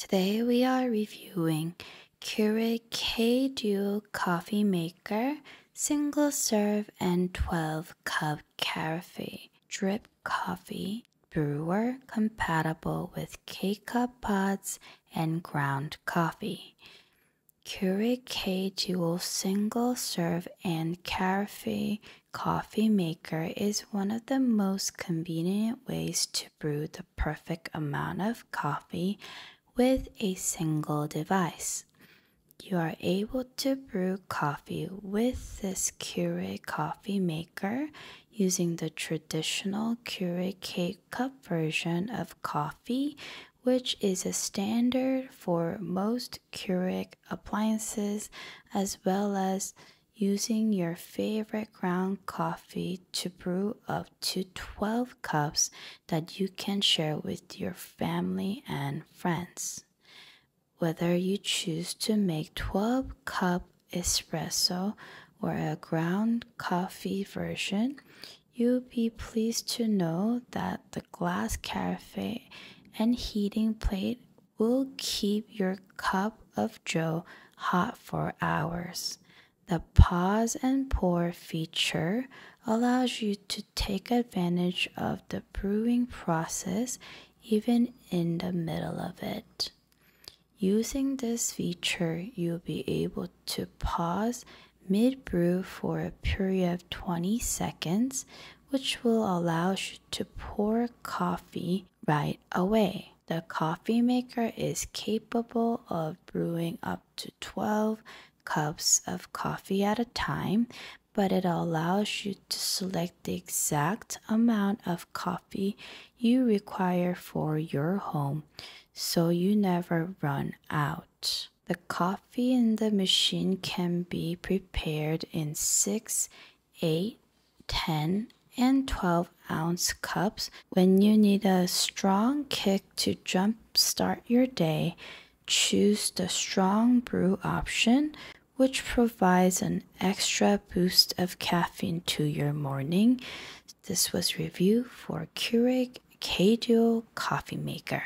Today we are reviewing Keurig K-Duo Coffee Maker, Single Serve and 12 Cup Carafe Drip Coffee, Brewer compatible with K-Cup pods and ground coffee. Keurig K-Duo Single Serve and Carafe Coffee Maker is one of the most convenient ways to brew the perfect amount of coffee with a single device. You are able to brew coffee with this Keurig coffee maker using the traditional Keurig K-Cup version of coffee, which is a standard for most Keurig appliances, as well as using your favorite ground coffee to brew up to 12 cups that you can share with your family and friends. Whether you choose to make 12-cup espresso or a ground coffee version, you'll be pleased to know that the glass carafe and heating plate will keep your cup of joe hot for hours. The pause and pour feature allows you to take advantage of the brewing process even in the middle of it. Using this feature, you'll be able to pause mid-brew for a period of 20 seconds, which will allow you to pour coffee right away. The coffee maker is capable of brewing up to 12 cups of coffee at a time, but it allows you to select the exact amount of coffee you require for your home, so you never run out. The coffee in the machine can be prepared in 6, 8, 10, and 12-ounce cups. When you need a strong kick to jumpstart your day, choose the strong brew option, which provides an extra boost of caffeine to your morning. This was review for Keurig K-Duo Coffee Maker.